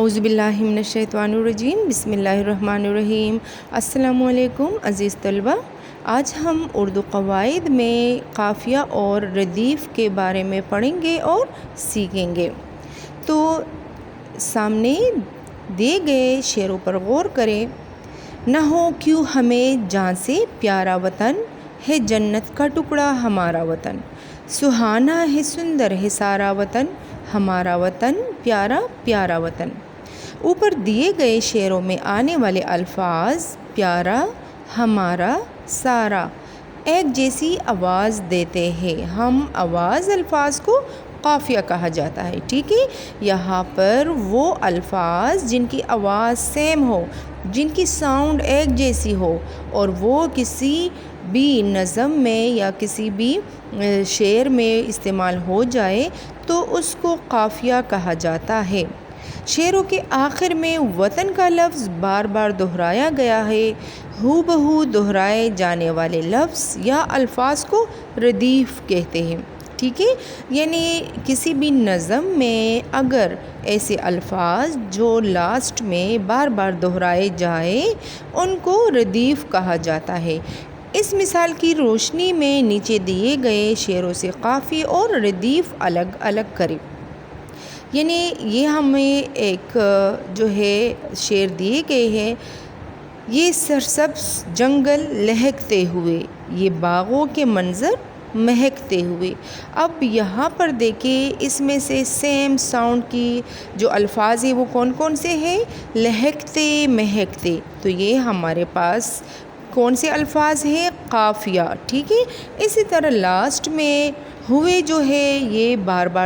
اعوذ باللہ من الشیطان الرجیم، بسم اللہ الرحمن الرحیم۔ السلام علیکم عزیز طلبہ، آج ہم اردو قواعد میں قافیہ اور ردیف کے بارے میں پڑھیں گے اور سیکھیں گے۔ تو سامنے دیے گئے شعروں پر غور کریں۔ نہ ہو کیوں ہمیں جان سے پیارا وطن، ہے جنت کا ٹکڑا ہمارا وطن، سہانا ہے سندر ہے سارا وطن، ہمارا وطن پیارا پیارا وطن۔ اوپر دیے گئے شعروں میں آنے والے الفاظ پیارا، ہمارا، سارا ایک جیسی آواز دیتے ہیں۔ ہم آواز الفاظ کو قافیہ کہا جاتا ہے، ٹھیک ہے۔ یہاں پر وہ الفاظ جن کی آواز سیم ہو، جن کی ساؤنڈ ایک جیسی ہو اور وہ کسی بھی نظم میں یا کسی بھی شعر میں استعمال ہو جائے تو اس کو قافیہ کہا جاتا ہے۔ شعروں کے آخر میں وطن کا لفظ بار بار دہرایا گیا ہے۔ ہو بہو دہرائے جانے والے لفظ یا الفاظ کو ردیف کہتے ہیں، ٹھیک ہے۔ یعنی کسی بھی نظم میں اگر ایسے الفاظ جو لاسٹ میں بار بار دہرائے جائے ان کو ردیف کہا جاتا ہے۔ اس مثال کی روشنی میں نیچے دیے گئے شعروں سے قافیے اور ردیف الگ الگ کریں۔ یعنی یہ ہمیں ایک جو ہے شعر دیے گئے ہیں، یہ سرسبز جنگل لہکتے ہوئے، یہ باغوں کے منظر مہکتے ہوئے۔ اب یہاں پر دیکھیں اس میں سے سیم ساؤنڈ کی جو الفاظ ہیں وہ کون کون سے ہیں؟ لہکتے مہکتے، تو یہ ہمارے پاس کون سے الفاظ ہیں؟ قافیہ، ٹھیک ہے۔ اسی طرح لاسٹ میں ہوئے جو ہے یہ بار بار